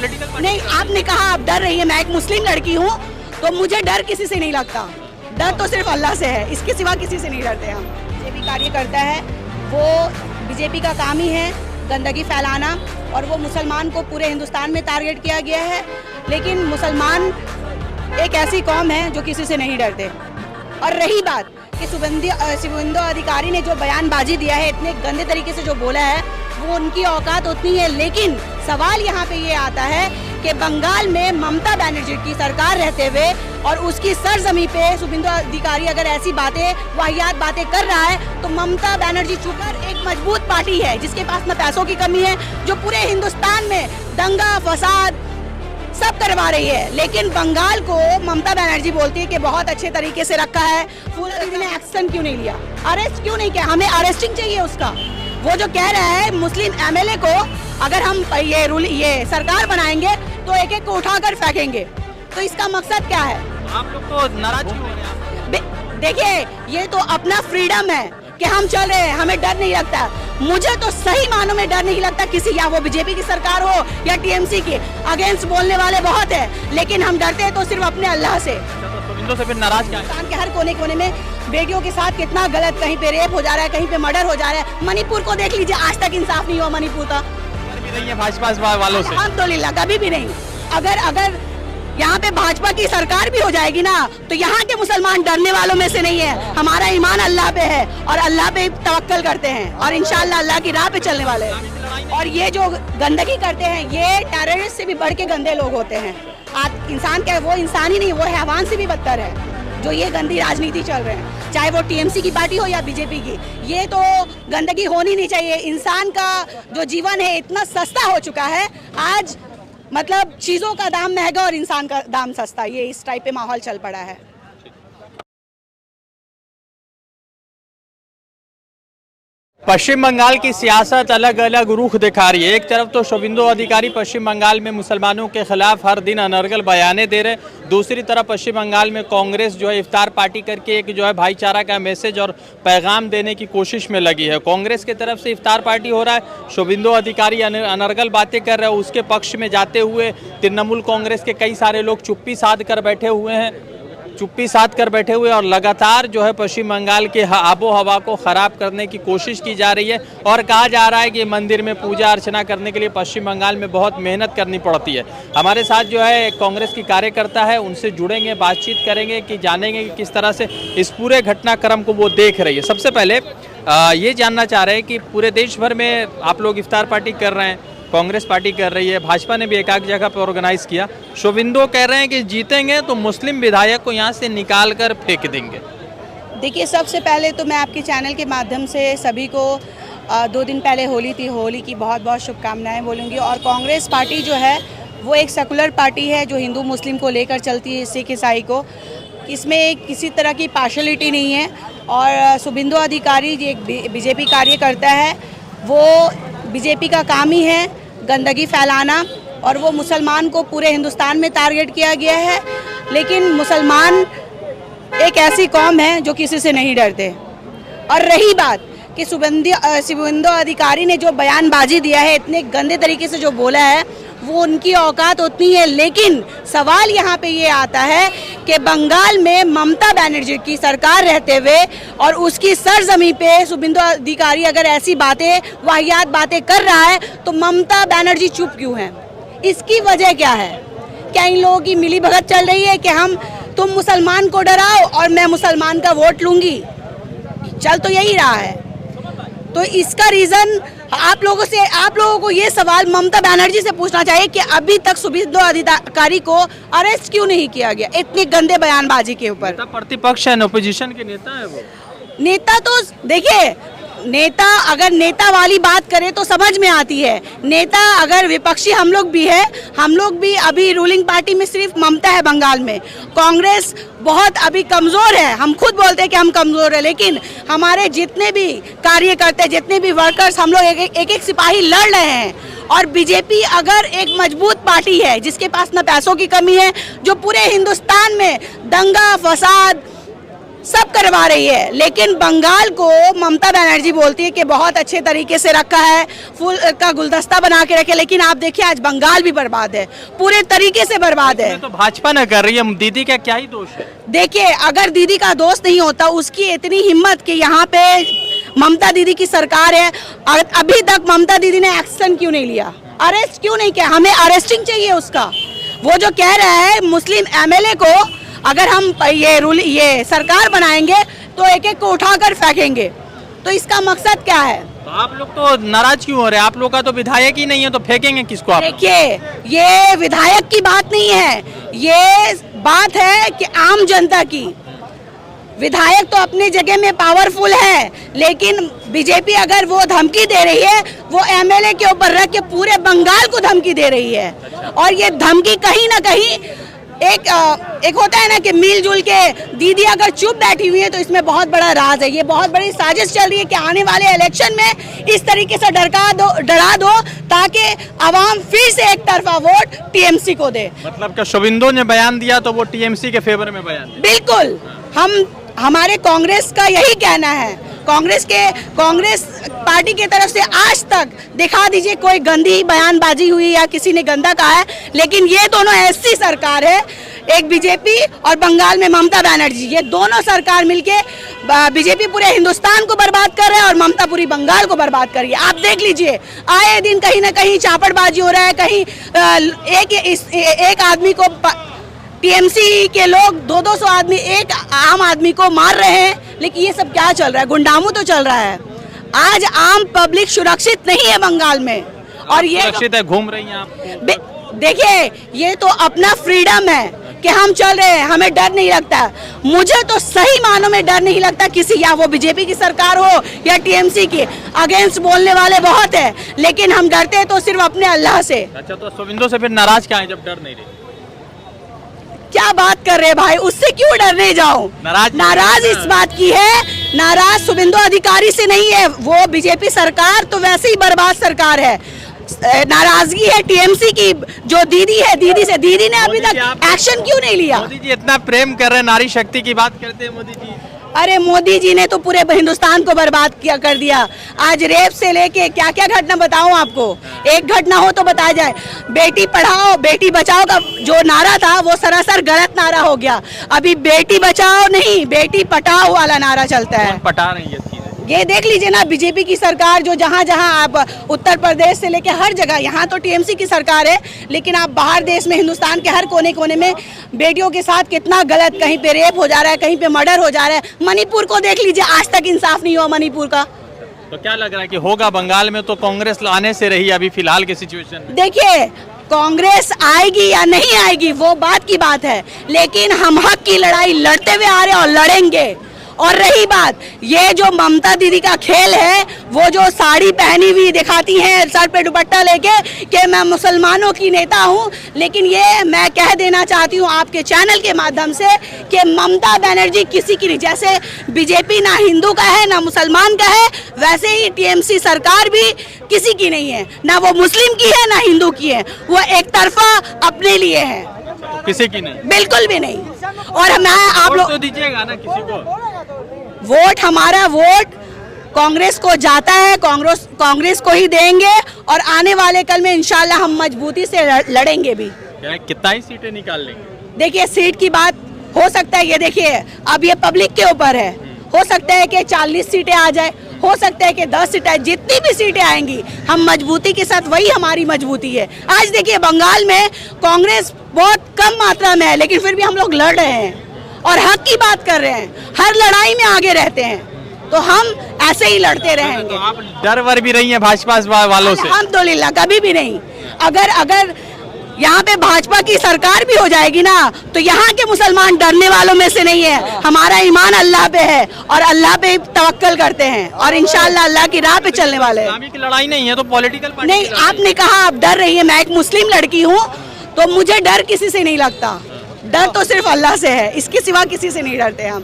Political party नहीं, आपने कहा आप डर रही है, मैं एक मुस्लिम लड़की हूँ तो मुझे डर किसी से नहीं लगता। डर तो सिर्फ अल्लाह से है, इसके सिवा किसी से नहीं डरते हम। बीजेपी कार्य करता है, वो बीजेपी का काम ही है गंदगी फैलाना, और वो मुसलमान को पूरे हिंदुस्तान में टारगेट किया गया है। लेकिन मुसलमान एक ऐसी कौम है जो किसी से नहीं डरते। और रही बात कि शुभेंदु अधिकारी ने जो बयानबाजी दिया है, इतने गंदे तरीके से जो बोला है, वो उनकी औकात उतनी है। लेकिन सवाल यहाँ पे ये आता है कि बंगाल में ममता बनर्जी की सरकार रहते हुए और उसकी सरजमी पे शुभेंदु अधिकारी अगर ऐसी बातें, वाहियात बातें कर रहा है, तो ममता बनर्जी चुकर एक मजबूत पार्टी है जिसके पास न पैसों की कमी है, जो पूरे हिंदुस्तान में दंगा फसाद सब करवा रही है। लेकिन बंगाल को ममता बनर्जी बोलती है कि बहुत अच्छे तरीके से रखा है। फूलदेवी ने एक्शन क्यों नहीं लिया, अरेस्ट क्यों नहीं किया? हमें अरेस्टिंग चाहिए उसका। वो जो कह रहा है मुस्लिम एमएलए को अगर हम ये सरकार बनाएंगे तो एक एक को उठाकर फेंकेंगे, तो इसका मकसद क्या है? आप लोग तो नाराज क्यों हो रहे हैं? देखिए, ये तो अपना फ्रीडम है कि हम चल रहे हैं, हमें डर नहीं लगता। मुझे तो सही मानों में डर नहीं लगता किसी, या वो बीजेपी की सरकार हो या टीएमसी की। अगेंस्ट बोलने वाले बहुत है, लेकिन हम डरते हैं तो सिर्फ अपने अल्लाह से। तो फिर नाराज क्या है? हिंदुस्तान के हर कोने कोने में बेटियों के साथ कितना गलत, कहीं पे रेप हो जा रहा है, कहीं पे मर्डर हो जा रहा है। मणिपुर को देख लीजिए, आज तक इंसाफ नहीं हुआ मणिपुर का। भी नहीं है भाजपा वालों से? अल्हम्दुलिल्लाह कभी भी नहीं। अगर यहाँ पे भाजपा की सरकार भी हो जाएगी ना, तो यहाँ के मुसलमान डरने वालों में से नहीं है। हमारा ईमान अल्लाह पे है और अल्लाह पे तवक्कल करते हैं और इंशाअल्लाह अल्लाह की राह पे चलने वाले हैं। और ये जो गंदगी करते हैं, ये टेररिस्ट से भी बढ़ के गंदे लोग होते हैं। इंसान क्या, वो इंसान ही नहीं, वो हैवान से भी बदतर है जो ये गंदी राजनीति चल रहे हैं, चाहे वो टीएमसी की पार्टी हो या बीजेपी की। ये तो गंदगी होनी नहीं चाहिए। इंसान का जो जीवन है इतना सस्ता हो चुका है आज, मतलब चीजों का दाम महंगा और इंसान का दाम सस्ता, ये इस टाइप पे माहौल चल पड़ा है। पश्चिम बंगाल की सियासत अलग अलग रुख दिखा रही है। एक तरफ तो शुभेंदु अधिकारी पश्चिम बंगाल में मुसलमानों के खिलाफ हर दिन अनर्गल बयानें दे रहे, दूसरी तरफ पश्चिम बंगाल में कांग्रेस जो है इफ्तार पार्टी करके एक जो है भाईचारा का मैसेज और पैगाम देने की कोशिश में लगी है। कांग्रेस की तरफ से इफ्तार पार्टी हो रहा है, शुभेंदु अधिकारी अनर्गल बातें कर रहे हैं, उसके पक्ष में जाते हुए तृणमूल कांग्रेस के कई सारे लोग चुप्पी साध कर बैठे हुए और लगातार जो है पश्चिम बंगाल के आबो हवा को ख़राब करने की कोशिश की जा रही है। और कहा जा रहा है कि मंदिर में पूजा अर्चना करने के लिए पश्चिम बंगाल में बहुत मेहनत करनी पड़ती है। हमारे साथ जो है कांग्रेस की कार्यकर्ता है, उनसे जुड़ेंगे, बातचीत करेंगे कि जानेंगे कि किस तरह से इस पूरे घटनाक्रम को वो देख रही है। सबसे पहले ये जानना चाह रहे हैं कि पूरे देश भर में आप लोग इफ्तार पार्टी कर रहे हैं, कांग्रेस पार्टी कर रही है, भाजपा ने भी एक जगह पर ऑर्गेनाइज किया। शुभेंदु कह रहे हैं कि जीतेंगे तो मुस्लिम विधायक को यहाँ से निकाल कर फेंक देंगे। देखिए, सबसे पहले तो मैं आपके चैनल के माध्यम से सभी को 2 दिन पहले होली थी, होली की बहुत बहुत शुभकामनाएं बोलूँगी। और कांग्रेस पार्टी जो है वो एक सेकुलर पार्टी है जो हिंदू मुस्लिम को लेकर चलती है, सिख ईसाई को। इसमें किसी तरह की पार्शलिटी नहीं है। और शुभेंदु अधिकारी जो एक बीजेपी कार्य करता है, वो बीजेपी का काम ही है गंदगी फैलाना, और वो मुसलमान को पूरे हिंदुस्तान में टारगेट किया गया है। लेकिन मुसलमान एक ऐसी कौम है जो किसी से नहीं डरते। और रही बात कि शुभेंदु अधिकारी ने जो बयानबाजी दिया है, इतने गंदे तरीके से जो बोला है, वो उनकी औकात उतनी है। लेकिन सवाल यहाँ पे ये आता है कि बंगाल में ममता बनर्जी की सरकार रहते हुए और उसकी सरजमी पे शुभेंदु अधिकारी अगर ऐसी बातें, वाहियात बातें कर रहा है, तो ममता बनर्जी चुप क्यों है? इसकी वजह क्या है? क्या इन लोगों की मिली भगत चल रही है कि तुम मुसलमान को डराओ और मैं मुसलमान का वोट लूंगी? चल तो यही रहा है। तो इसका रीज़न आप लोगों को ये सवाल ममता बनर्जी से पूछना चाहिए कि अभी तक शुभेंदु अधिकारी को अरेस्ट क्यों नहीं किया गया इतनी गंदे बयानबाजी के ऊपर? प्रतिपक्ष है, अपोजिशन के नेता है वो। नेता तो देखिए, नेता अगर नेता वाली बात करें तो समझ में आती है। नेता अगर विपक्षी हम लोग भी है, हम लोग भी अभी रूलिंग पार्टी में सिर्फ ममता है बंगाल में। कांग्रेस बहुत अभी कमज़ोर है, हम खुद बोलते हैं कि हम कमज़ोर है, लेकिन हमारे जितने भी कार्यकर्ता, जितने भी वर्कर्स, हम लोग एक एक सिपाही लड़ रहे हैं। और बीजेपी अगर एक मजबूत पार्टी है जिसके पास न पैसों की कमी है, जो पूरे हिंदुस्तान में दंगा फसाद सब करवा रही है, लेकिन बंगाल को ममता बनर्जी बोलती है कि बहुत अच्छे तरीके से रखा है, फूल का गुलदस्ता बना के रखे, लेकिन आप देखिए आज बंगाल भी बर्बाद है, पूरे तरीके से बर्बाद है। तो भाजपा न कर रही है, दीदी का क्या ही दोष है? देखिए, अगर दीदी का दोष नहीं होता, उसकी इतनी हिम्मत कि यहाँ पे ममता दीदी की सरकार है, अभी तक ममता दीदी ने एक्शन क्यों नहीं लिया, अरेस्ट क्यों नहीं किया? हमें अरेस्टिंग चाहिए उसका। वो जो कह रहा है मुस्लिम एमएलए को अगर हम ये सरकार बनाएंगे तो एक एक को उठाकर फेंकेंगे, तो इसका मकसद क्या है? तो आप लोग तो नाराज क्यों हो रहे हैं? आप लोग का तो विधायक ही नहीं है, तो फेंकेंगे किसको आप? देखिए, ये विधायक की बात नहीं है, ये बात है कि आम जनता की। विधायक तो अपनी जगह में पावरफुल है, लेकिन बीजेपी अगर वो धमकी दे रही है, वो एमएलए के ऊपर रख के पूरे बंगाल को धमकी दे रही है। और ये धमकी कहीं ना कहीं एक होता है ना कि मिलजुल के दीदी अगर चुप बैठी हुई है तो इसमें बहुत बड़ा राज है। ये बहुत बड़ी साजिश चल रही है कि आने वाले इलेक्शन में इस तरीके से डरा दो ताकि आवाम फिर से एक तरफा वोट टीएमसी को दे। मतलब कि शुभेंदु ने बयान दिया तो वो टीएमसी के फेवर में बयान दिया। बिल्कुल, हमारे कांग्रेस का यही कहना है। कांग्रेस पार्टी की तरफ से आज तक दिखा दीजिए कोई गंदी बयानबाजी हुई या किसी ने गंदा कहा है, लेकिन ये दोनों ऐसी सरकार है, एक बीजेपी और बंगाल में ममता बनर्जी, ये दोनों सरकार मिलके बीजेपी पूरे हिंदुस्तान को बर्बाद कर रहे हैं और ममता पूरी बंगाल को बर्बाद कर रही है। आप देख लीजिए, आए दिन कहीं ना कहीं चापड़बाजी हो रहा है, कहीं एक आदमी को टीएमसी के लोग 200 आदमी एक आम आदमी को मार रहे हैं। लेकिन ये सब क्या चल रहा है? गुंडामू तो चल रहा है। आज आम पब्लिक सुरक्षित नहीं है बंगाल में, और ये सुरक्षित है, घूम रही हैं आप। देखिए, ये तो अपना फ्रीडम है कि हम चल रहे हैं, हमें डर नहीं लगता। मुझे तो सही मानों में डर नहीं लगता किसी, या वो बीजेपी की सरकार हो या टीएमसी की। अगेंस्ट बोलने वाले बहुत है, लेकिन हम डरते हैं तो सिर्फ अपने अल्लाह से। अच्छा, तो शुभेंदु से फिर नाराज क्या है जब डर नहीं रही? क्या बात कर रहे हैं भाई, उससे क्यों डरने जाऊं? नाराज इस बात की है, नाराज शुभेंदु अधिकारी से नहीं है, वो बीजेपी सरकार तो वैसे ही बर्बाद सरकार है। नाराजगी है टीएमसी की, जो दीदी है, दीदी से। दीदी ने अभी तक एक्शन क्यों नहीं लिया? मोदी जी इतना प्रेम कर रहे हैं, नारी शक्ति की बात करते हैं मोदी जी। अरे मोदी जी ने तो पूरे हिंदुस्तान को बर्बाद कर दिया। आज रेप से लेके क्या क्या घटना बताऊं आपको, एक घटना हो तो बताया जाए। बेटी पढ़ाओ बेटी बचाओ का जो नारा था वो सरासर गलत नारा हो गया। अभी बेटी बचाओ नहीं, बेटी पटाओ वाला नारा चलता है। पटा रही है चीजें। ये देख लीजिए ना, बीजेपी की सरकार जो जहाँ जहाँ आप उत्तर प्रदेश से लेके हर जगह, यहाँ तो टीएमसी की सरकार है, लेकिन आप बाहर देश में हिंदुस्तान के हर कोने कोने में बेटियों के साथ कितना गलत, कहीं पे रेप हो जा रहा है, कहीं पे मर्डर हो जा रहा है। मणिपुर को देख लीजिए, आज तक इंसाफ नहीं हुआ मणिपुर का। तो क्या लग रहा है कि होगा बंगाल में? तो कांग्रेस आने से रही अभी फिलहाल की सिचुएशन में। देखिए, कांग्रेस आएगी या नहीं आएगी वो बात की बात है, लेकिन हम हक की लड़ाई लड़ते हुए आ रहे हैं और लड़ेंगे। और रही बात, ये जो ममता दीदी का खेल है, वो जो साड़ी पहनी हुई दिखाती हैं सर पे दुपट्टा लेके कि मैं मुसलमानों की नेता हूँ, लेकिन ये मैं कह देना चाहती हूँ आपके चैनल के माध्यम से कि ममता बनर्जी किसी की नहीं। जैसे बीजेपी ना हिंदू का है ना मुसलमान का है, वैसे ही टीएमसी सरकार भी किसी की नहीं है, ना वो मुस्लिम की है ना हिंदू की है, वो एक तरफा अपने लिए है, किसी की नहीं, बिल्कुल भी नहीं। और मैं आप लोग तो दीजिएगा ना किसी को वोट, हमारा वोट कांग्रेस को जाता है, कांग्रेस को ही देंगे, और आने वाले कल में इंशाल्लाह हम मजबूती से लड़ेंगे भी। कितना ही सीटें निकाल लेंगे? देखिए, सीट की बात हो सकता है, ये देखिए अब ये पब्लिक के ऊपर है, हो सकता है कि 40 सीटें आ जाए, हो सकता है कि 10 सीटें, जितनी भी सीटें आएंगी हम मजबूती के साथ, वही हमारी मजबूती है। आज देखिए बंगाल में कांग्रेस बहुत कम मात्रा में है, लेकिन फिर भी हम लोग लड़ रहे हैं और हक की बात कर रहे हैं, हर लड़ाई में आगे रहते हैं, तो हम ऐसे ही लड़ते रहेंगे। तो आप डर वर भी रही हैं भाजपा वालों से? अल्हम्दुलिल्लाह, कभी भी नहीं। अगर यहाँ पे भाजपा की सरकार भी हो जाएगी ना, तो यहाँ के मुसलमान डरने वालों में से नहीं है। हमारा ईमान अल्लाह पे है और अल्लाह पे तवक्कल करते हैं, और इंशाअल्लाह अल्लाह की राह पे चलने वाले हैं। इस्लामी की लड़ाई नहीं है तो पॉलिटिकल पार्टी नहीं, आपने कहा आप डर रही है, मैं एक मुस्लिम लड़की हूँ, तो मुझे डर किसी से नहीं लगता। डर तो सिर्फ अल्लाह से है, इसके सिवा किसी से नहीं डरते हम।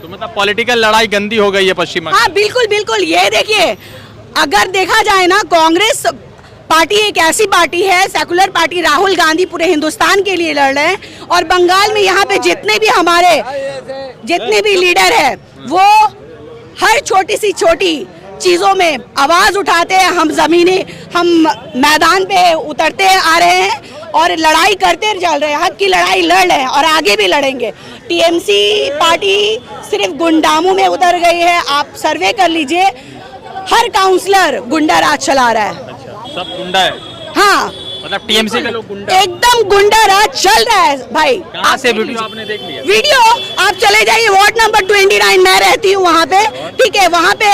तो मतलब पॉलिटिकल लड़ाई गंदी हो गई है पश्चिम बंगाल? हाँ बिल्कुल बिल्कुल। ये देखिए, अगर देखा जाए ना, कांग्रेस पार्टी एक ऐसी पार्टी है, सेकुलर पार्टी, राहुल गांधी पूरे हिंदुस्तान के लिए लड़ रहे हैं, और बंगाल में यहाँ पे जितने भी हमारे जितने भी लीडर है वो हर छोटी सी छोटी चीजों में आवाज उठाते हैं। हम मैदान पे उतरते आ रहे हैं और लड़ाई करते चल रहे हैं, हक की लड़ाई लड़ रहे हैं और आगे भी लड़ेंगे। टीएमसी पार्टी सिर्फ गुंडामों में उतर गई है। आप सर्वे कर लीजिए, हर काउंसलर गुंडा राज चला रहा है। अच्छा, सब गुंडा है? हाँ, मतलब टीएमसी के लोग गुंडा? एकदम गुंडा राज चल रहा है भाई। कहाँ से वीडियो आपने देख लिया? वीडियो आप चले जाइए, वार्ड नंबर 29 मैं रहती हूँ वहाँ पे, ठीक है। वहाँ पे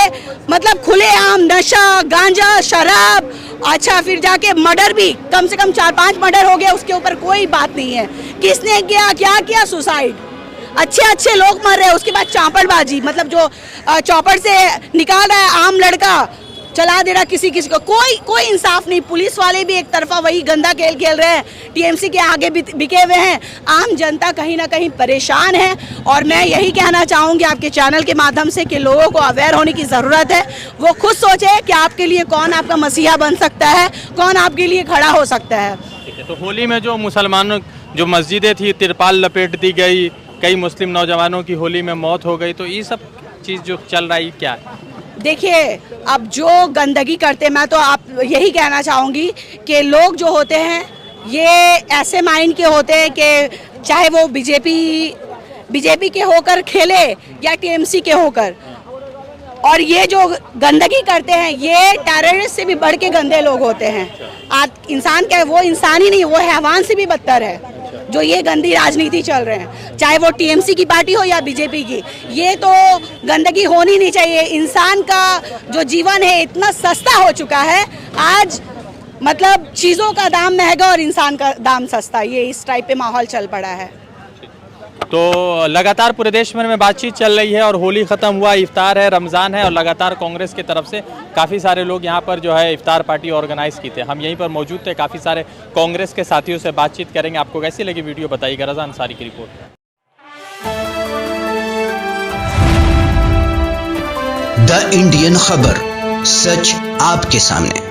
मतलब खुलेआम नशा, गांजा, शराब, अच्छा फिर जाके मर्डर भी, कम से कम 4-5 मर्डर हो गए, उसके ऊपर कोई बात नहीं है। किसने किया, क्या किया? सुसाइड। अच्छे लोग मर रहे हैं। उसके बाद चापड़बाजी, मतलब जो चौपड़ से निकाल रहा है आम लड़का, चला दे रहा किसी को, कोई इंसाफ नहीं। पुलिस वाले भी एक तरफा वही गंदा खेल खेल रहे हैं, टीएमसी के आगे बिके हुए हैं। आम जनता कहीं ना कहीं परेशान है और मैं यही कहना चाहूँगी आपके चैनल के माध्यम से कि लोगों को अवेयर होने की ज़रूरत है। वो खुद सोचे कि आपके लिए कौन आपका मसीहा बन सकता है, कौन आपके लिए खड़ा हो सकता है। ठीक है, तो होली में जो मुसलमानों जो मस्जिदें थी तिरपाल लपेट दी गई, कई मुस्लिम नौजवानों की होली में मौत हो गई, तो ये सब चीज़ जो चल रहा है क्या है? देखिए, अब जो गंदगी करते हैं, मैं तो आप यही कहना चाहूँगी कि लोग जो होते हैं ये ऐसे माइंड के होते हैं कि चाहे वो बीजेपी के होकर खेले या टीएमसी के होकर, और ये जो गंदगी करते हैं ये टेररिस्ट से भी बढ़ के गंदे लोग होते हैं। इंसान क्या है, वो इंसान ही नहीं, वो हैवान से भी बदतर है जो ये गंदी राजनीति चल रहे हैं, चाहे वो टीएमसी की पार्टी हो या बीजेपी की। ये तो गंदगी होनी नहीं चाहिए। इंसान का जो जीवन है इतना सस्ता हो चुका है आज, मतलब चीज़ों का दाम महंगा और इंसान का दाम सस्ता, ये इस टाइप पे माहौल चल पड़ा है। तो लगातार पूरे देश भर में बातचीत चल रही है और होली ख़त्म हुआ, इफ्तार है, रमज़ान है और लगातार कांग्रेस की तरफ से काफ़ी सारे लोग यहाँ पर जो है इफ्तार पार्टी ऑर्गेनाइज़ की थे। हम यहीं पर मौजूद थे, काफ़ी सारे कांग्रेस के साथियों से बातचीत करेंगे। आपको कैसी लगी वीडियो बताइएगा। रज़ा अंसारी की रिपोर्ट। द इंडियन खबर, सच आपके सामने।